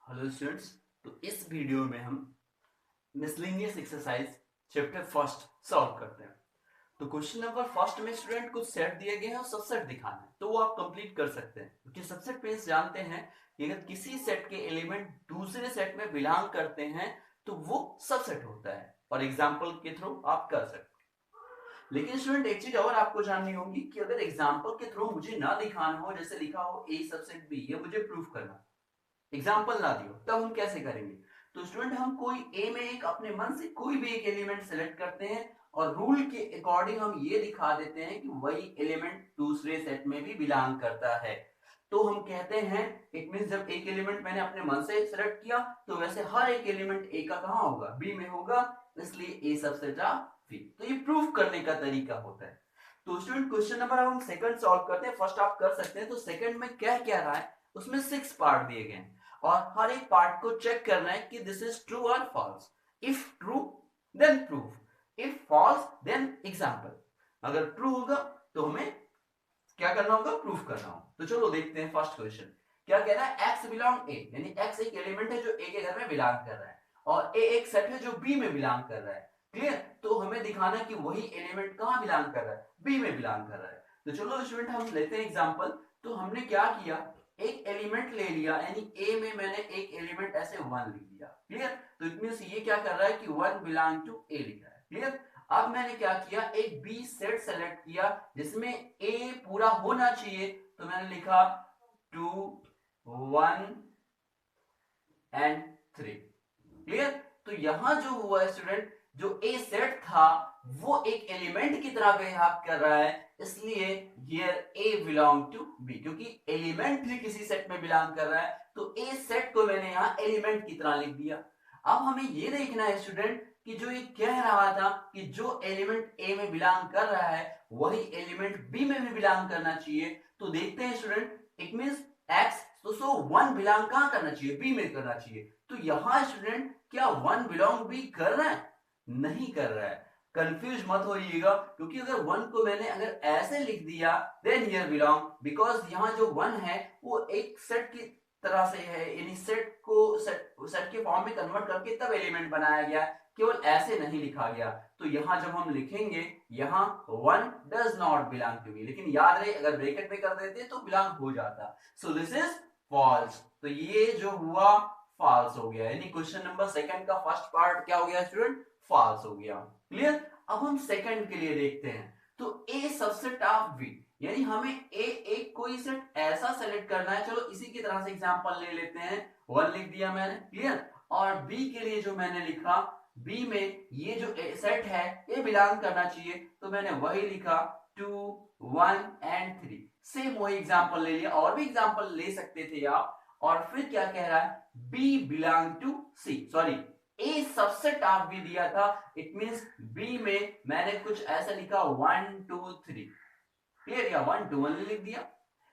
Hello students. तो इस video में हम miscellaneous exercise chapter first solve करते हैं। तो क्वेश्चन नंबर फर्स्ट में स्टूडेंट कुछ सेट दिए गए हैं और सबसेट दिखाना है, तो वो आप कंप्लीट कर सकते हैं क्योंकि सबसेट में जानते हैं कि अगर किसी सेट के एलिमेंट दूसरे सेट में बिलोंग करते हैं तो वो सबसेट होता है, और एग्जाम्पल के थ्रू आप कर सकते हैं। लेकिन स्टूडेंट एक चीज और आपको जाननी होगी कि अगर एग्जाम्पल के थ्रू मुझे ना दिखाना हो, जैसे लिखा हो ए सबसेट बी, ये मुझे प्रूफ करना, एग्जाम्पल ना दियो, तब हम कैसे करेंगे? तो स्टूडेंट हम कोई ए में एक अपने मन से कोई भी एक एलिमेंट सेलेक्ट करते हैं और रूल के अकॉर्डिंग हम ये दिखा देते हैं कि वही एलिमेंट दूसरे सेट में भी बिलोंग करता है। तो हम कहते हैं इट मींस जब एक एलिमेंट मैंने अपने मन से सेलेक्ट किया तो वैसे हर एक एलिमेंट ए का कहां होगा, बी में होगा, इसलिए ए सबसेट ऑफ बी। तो ये प्रूफ करने का तरीका होता है। तो स्टूडेंट क्वेश्चन नंबर हम सेकंड सॉल्व करते हैं। फर्स्ट आप कर सकते हैं। तो सेकंड में क्या क्या रहा है, उसमें 6 पार्ट दिए गए हैं और हर एक पार्ट को चेक करना है कि दिस इज ट्रू और false. If true then proof, if false then example. अगर ट्रू होगा तो हमें क्या करना होगा, प्रूफ करना होगा। तो चलो देखते हैं फर्स्ट क्वेश्चन क्या कह रहा है। एक्स बिलोंग ए, यानी एक्स एक एलिमेंट है जो ए के घर में बिलोंग कर रहा है और ए एक सेट है जो बी में बिलोंग कर रहा है। क्लियर? तो हमें दिखाना है कि वही एलिमेंट कहां बिलोंग कर रहा है, बी में बिलोंग कर रहा है। तो चलो स्टूडेंट हम लेते हैं एग्जांपल। तो हमने क्या किया, एक एलिमेंट ले लिया, यानी ए में मैंने एक एलिमेंट ऐसे 1 लिख दिया। क्लियर? तो इट मींस ये क्या कर रहा है कि 1 बिलोंग टू ए लिख रहा है। क्लियर? अब मैंने क्या किया, एक बी सेट सेलेक्ट किया जिसमें ए पूरा होना चाहिए, तो मैंने लिखा 2 1 एंड 3। क्लियर? तो यहां जो हुआ है स्टूडेंट, जो ए सेट था वो एक एलिमेंट की तरह बिहेव कर रहा है, इसलिए here A belong to B, क्योंकि एलिमेंट भी किसी सेट में बिलोंग कर रहा है तो ए सेट को मैंने यहां एलिमेंट की तरह लिख दिया। अब हमें ये देखना है स्टूडेंट कि जो ये कह रहा था कि जो एलिमेंट ए में बिलोंग कर रहा है वही एलिमेंट बी में भी बिलोंग करना चाहिए। तो देखते हैं स्टूडेंट, इट मींस एक्स, तो सो 1 बिलोंग कहां करना चाहिए, बी में करना चाहिए। तो यहां स्टूडेंट क्या 1 बिलोंग बी कर रहा है? नहीं कर रहा है। कंफ्यूज मत होइएगा, क्योंकि अगर 1 को मैंने अगर ऐसे लिख दिया देन हियर बिलोंग, बिकॉज यहां जो 1 है वो एक सेट की तरह से है, यानी सेट को सेट के फॉर्म में कन्वर्ट करके तब एलिमेंट बनाया गया, केवल ऐसे नहीं लिखा गया। तो यहां जब हम लिखेंगे यहां 1 does not belong to B, लेकिन याद रहे अगर ब्रैकेट में कर देते तो बिलोंग हो जाता। So this is false. तो ये जो हुआ फॉल्स हो गया, यानी क्वेश्चन नंबर सेकंड का फर्स्ट पार्ट क्या हो गया स्टूडेंट, फॉल्स हो गया। क्लियर? अब हम सेकंड के लिए देखते हैं। तो ए सबसेट ऑफ बी, यानी हमें ए एक कोई सेट ऐसा सेलेक्ट करना है। चलो इसी की तरह से एग्जांपल ले लेते हैं। 1 लिख दिया मैंने। क्लियर? और बी के लिए जो मैंने लिखा, बी में ये जो सेट है ये बिलोंग करना चाहिए, तो मैंने वही लिखा 2 1 एंड 3। सेम वही एग्जांपल ले लिया, और भी एग्जांपल ले सकते थे आप। और फिर क्या कह रहा है, B belong to C, sorry A subset of B दिया था, इट मींस बी में मैंने कुछ ऐसा लिखा 1 2 3। क्लियर? या 1 2 1 लिख दिया,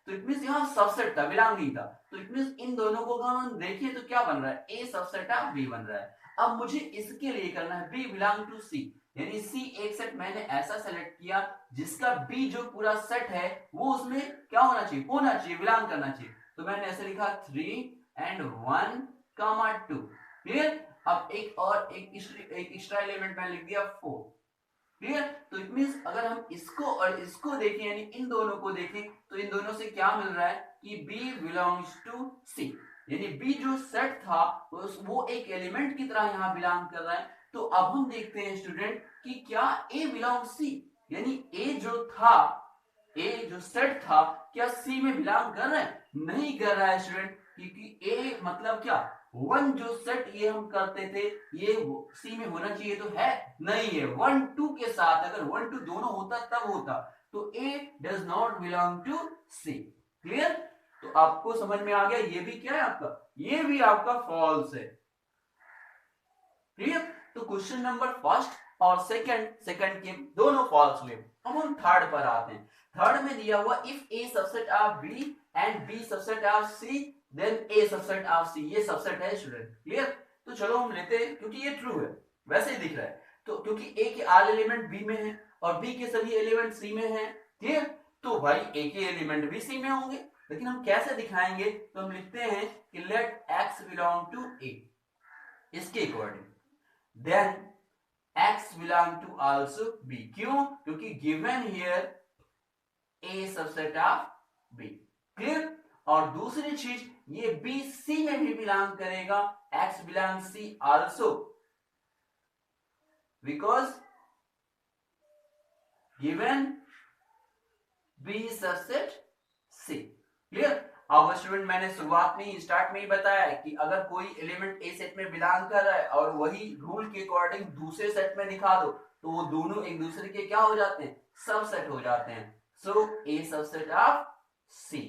तो इट मींस यहां सबसेट था, बिलोंग नहीं था। तो इट मींस इन दोनों को अगर हम देखें तो क्या बन रहा है, ए सबसेट ऑफ बी बन रहा है। अब मुझे इसके लिए करना है बी बिलोंग टू सी, यानी सी एक सेट मैंने ऐसा सेलेक्ट किया जिसका बी जो पूरा सेट है वो उसमें क्या होना चाहिए, बिलोंग करना चाहिए। तो मैंने ऐसे लिखा 3 एंड 1 कॉमा 2। क्लियर? अब एक एक्स्ट्रा एलिमेंट मैंने लिख दिया 4। क्लियर? तो इट मींस अगर हम इसको और इसको देखें, यानी इन दोनों को देखें, तो इन दोनों से क्या मिल रहा है कि B बिलोंग्स टू C, यानी B जो सेट था वो एक एलिमेंट की तरह यहां बिलोंग कर रहा है। तो अब हम देखते हैं स्टूडेंट कि क्या A बिलोंग्स C, यानी A जो था, ए जो सेट था क्या सी में बिलोंग कर रहा है? नहीं कर रहा है स्टूडेंट, क्योंकि ए मतलब क्या, 1 जो सेट ये हम करते थे ये सी में होना चाहिए, तो है नहीं है। 1 2 के साथ अगर 1 2 दोनों होता तब होता, तो A does not belong to C. Clear? तो आपको समझ में आ गया, ये भी क्या है आपका, ये भी आपका फॉल्स है। क्लियर? तो क्वेश्चन नंबर फर्स्ट और सेकंड के दोनों फॉल्स हुए। अब हम थर्ड पर आते हैं। थर्ड में दिया हुआ if A subset of B and B subset of C then A subset of C, ये सबसेट है स्टूडेंट। क्लियर? तो चलो हम लेते हैं, क्योंकि ये ट्रू है, वैसे ही दिख रहा है। तो क्योंकि ए के ऑल एलिमेंट बी में है और बी के सभी एलिमेंट सी में है, ठीक है, तो भाई ए के एलिमेंट भी सी में होंगे। लेकिन हम कैसे दिखाएंगे, तो हम लिखते हैं कि let x x belong to A, इसके according, then x belong to also b। क्यों? क्योंकि given here a subset of b। Clear? और दूसरी चीज, ये b c में भी बिलोंग करेगा, x belong c also, because given b subset c। Clear? अब स्टूडेंट मैंने शुरुआत में ही स्टार्ट में ही बताया है कि अगर कोई एलिमेंट ए सेट में बिलोंग कर रहा है और वही रूल के अकॉर्डिंग दूसरे सेट में दिखा दो तो वो दोनों एक दूसरे के क्या हो जाते हैं? सबसेट हो जाते हैं। So A subset of C.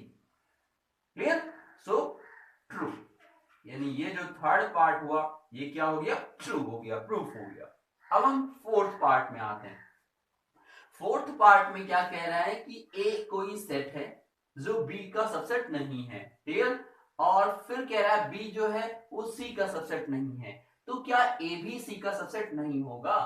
Clear? So true, यानी ये जो थर्ड पार्ट हुआ ये क्या हो गया? ट्रू हो गया, प्रूफ हो गया। अब हम फोर्थ पार्ट में आते हैं। फोर्थ पार्ट में क्या कह रहा है कि ए कोई सेट है जो बी का सबसेट नहीं है। क्लियर? और फिर कह रहा है बी जो है वो सी का सबसेट नहीं है, तो क्या ए भी सी का सबसेट नहीं होगा?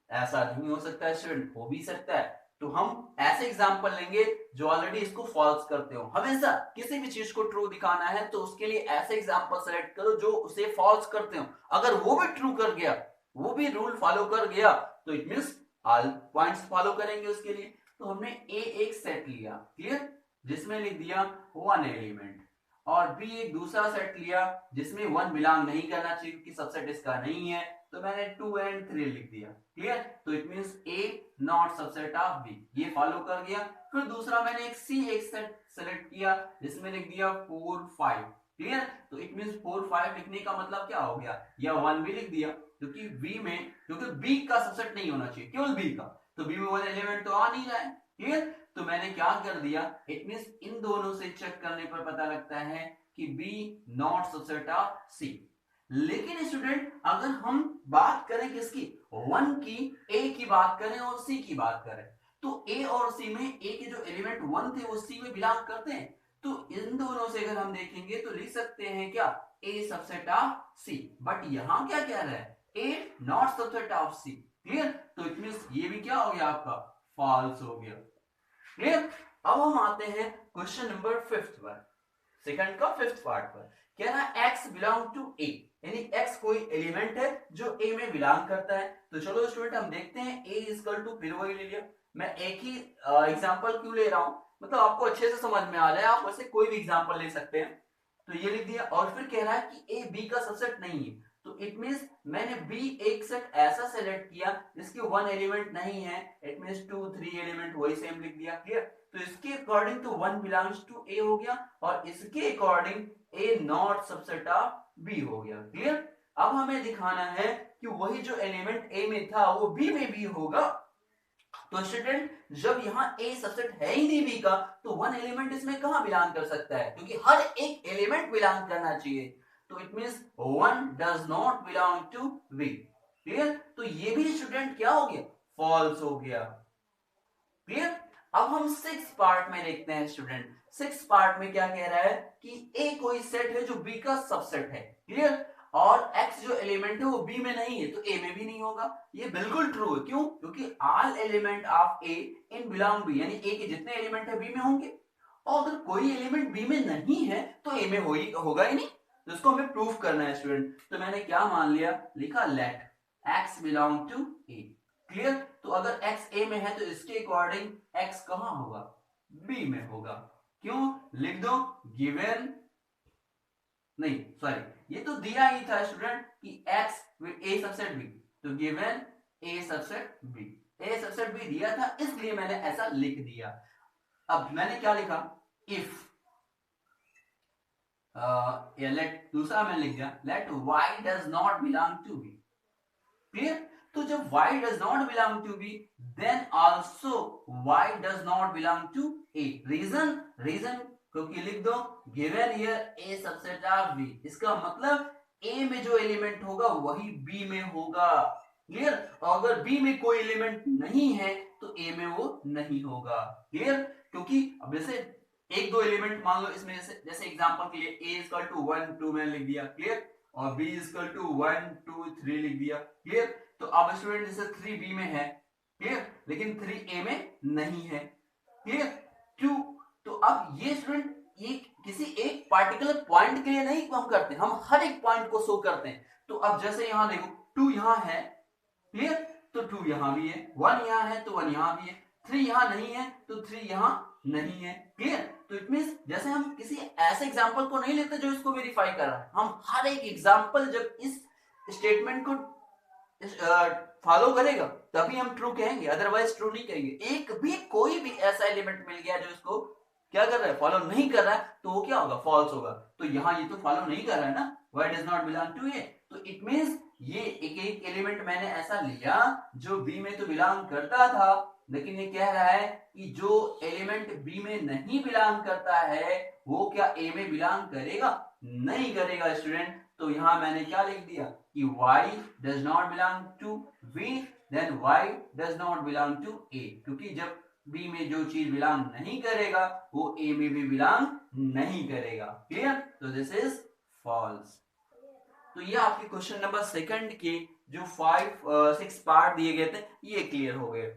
ऐसा नहीं हो सकता है स्टूडेंट, हो भी सकता है। तो हम ऐसे एग्जांपल लेंगे जो ऑलरेडी इसको फॉल्स करते हो। हमेशा किसी भी चीज को ट्रू दिखाना है तो उसके लिए ऐसे एग्जांपल सेलेक्ट करो जो उसे फॉल्स करते हो। अगर वो भी ट्रू कर गया, वो भी रूल फॉलो कर गया, तो it means all points follow करेंगे उसके लिए। तो हमने ए एक सेट लिया, क्लियर, जिसमें लिख दिया वन एलिमेंट, और बी एक दूसरा सेट लिया जिसमें वन बिलोंग नहीं करना चाहिए क्योंकि सबसेट इसका नहीं है, तो मैंने 2 एंड 3 लिख दिया। क्लियर? तो it means A not subset of B, ये फॉलो कर गया। फिर दूसरा मैंने एक सी एक सेट सेलेक्ट किया जिसमें लिख दिया 4 5। क्लियर? तो इट मींस 4 5 लिखने का मतलब क्या हो गया? या 1 भी लिख दिया क्योंकि बी का सबसेट नहीं होना चाहिए, केवल बी का, तो बी में वन एलिमेंट तो आ नहीं रहा है। क्लियर? तो मैंने क्या कर दिया, इट मींस इन दोनों से चेक करने पर पता लगता है कि बी नॉट सबसेट ऑफ सी। लेकिन स्टूडेंट अगर हम बात करें किसकी? वन की, ए की बात करें और सी की बात करें, तो ए और सी में ए के जो एलिमेंट वन थे वो सी में बिलोंग करते हैं। तो इन दोनों से अगर हम देखेंगे तो लिख सकते हैं क्या? A subset of C. But यहां क्या कह रहा है? A not subset of C. Clear? तो इट मींस ये भी क्या हो गया आपका? फॉल्स हो गया। क्लियर? अब हम आते हैं क्वेश्चन नंबर 5 पर, सेकंड का 5th पार्ट पर। कह रहा है x बिलोंग टू ए, यानी x कोई एलिमेंट है जो a में बिलोंग करता है। तो चलो स्टूडेंट हम देखते हैं a इक्वल टू, फिर वही ले लिया। मैं एक ही एग्जांपल क्यों ले रहा हूं, मतलब आपको अच्छे से समझ में आ जाए, आप वैसे कोई भी एग्जांपल ले सकते हैं। तो ये लिख दिया, और फिर कह रहा है कि a b का सबसेट नहीं है, तो इट मींस मैंने b एक सेट ऐसा सेलेक्ट किया जिसके वन एलिमेंट नहीं है, इट मींस 2 3 एलिमेंट वही सेम लिख दिया। क्लियर? तो इसके अकॉर्डिंग तो वन बिलोंग्स टू ए हो गया, और इसके according A not subset of B हो गया। क्लियर? अब हमें दिखाना है कि वही जो एलिमेंट ए में था वो बी में भी होगा। तो स्टूडेंट जब यहाँ ए सबसेट है ही नहीं बी का, तो वन एलिमेंट इसमें कहां बिलोंग कर सकता है? क्योंकि हर एक एलिमेंट बिलोंग करना चाहिए, तो it means one does not belong to B. Clear? तो ये भी स्टूडेंट क्या हो गया? फॉल्स हो गया। क्लियर? अब हम 6 पार्ट में देखते हैं स्टूडेंट। 6 पार्ट में क्या कह रहा है कि ए कोई सेट है जो बी का सबसेट है। क्लियर? और x जो एलिमेंट है वो b में नहीं है, तो a में भी नहीं होगा। ये बिल्कुल ट्रू है। क्यों? क्योंकि all element of a in belong b, यानी a के जितने एलिमेंट है b में होंगे, और अगर कोई एलिमेंट b में नहीं है तो a में होगा ही नहीं। तो इसको हमें प्रूफ करना है स्टूडेंट। तो मैंने क्या मान लिया, लिखा let x belong to a। Clear? तो अगर x a में है तो इसके अकॉर्डिंग x कहां होगा? b में होगा। क्यों? लिख दो गिवन, नहीं सॉरी, ये तो दिया ही था स्टूडेंट कि x with a subset b, तो given a subset b, a subset b दिया था, इसलिए मैंने ऐसा लिख दिया। अब मैंने क्या लिखा, इफ लेट, दूसरा मैंने लिख दिया let y does not belong to b। Clear? तो जब y does not belong to b, then also y does not belong to a। Reason क्योंकि लिख दो given here a subset of b, इसका मतलब a में जो एलिमेंट होगा वही b में होगा। क्लियर? और अगर b में कोई एलिमेंट नहीं है तो a में वो नहीं होगा। क्लियर? क्योंकि अब जैसे एक दो एलिमेंट मान लो इसमें, जैसे एग्जांपल के लिए a इक्वल टू 1 2 मैंने लिख दिया। क्लियर? और b इक्वल टू 1 2 3 लिख दिया। क्लियर? तो अब स्टूडेंट जैसे 3 b में है, क्लियर, लेकिन 3 a में नहीं है। क्लियर? 2, तो अब ये स्टूडेंट ये किसी एक पार्टिकुलर पॉइंट के लिए नहीं हम करते, हम हर एक पॉइंट को शो करते हैं। तो अब जैसे यहां देखो 2 यहां है, क्लियर, तो 2 यहां भी है, 1 यहां है तो 1 यहां भी है, 3 यहां नहीं है तो 3 यहां नहीं है, क्लियर। तो इट मींस जैसे हम किसी ऐसे एग्जांपल को नहीं लेते जो इसको वेरीफाई कर रहा है, हम हर एक एग्जांपल जब इस स्टेटमेंट को फॉलो करेगा तभी हम ट्रू कहेंगे, अदरवाइज ट्रू नहीं कहेंगे। एक भी कोई भी ऐसा एलिमेंट मिल गया जो इसको क्या कर रहा है, फॉलो नहीं कर रहा है, तो वो क्या होगा, फॉल्स होगा। तो यहाँ ये तो फॉलो नहीं कर रहा है ना, Y does not belong to A, तो इट मींस ये एक एलिमेंट मैंने ऐसा लिया जो बी में तो बिलोंग करता था, लेकिन ये कह रहा है कि जो एलिमेंट बी में नहीं बिलोंग करता है वो क्या ए में बिलोंग करेगा, नहीं करेगा स्टूडेंट। तो यहां मैंने क्या लिख दिया कि y does not belong to b, then y does not belong to a, क्योंकि जब b में जो चीज बिलोंग नहीं करेगा वो a में भी बिलोंग नहीं करेगा, क्लियर। तो दिस इज फॉल्स। तो ये आपके क्वेश्चन नंबर सेकंड के जो 5 6 पार्ट दिए गए थे ये क्लियर हो गए।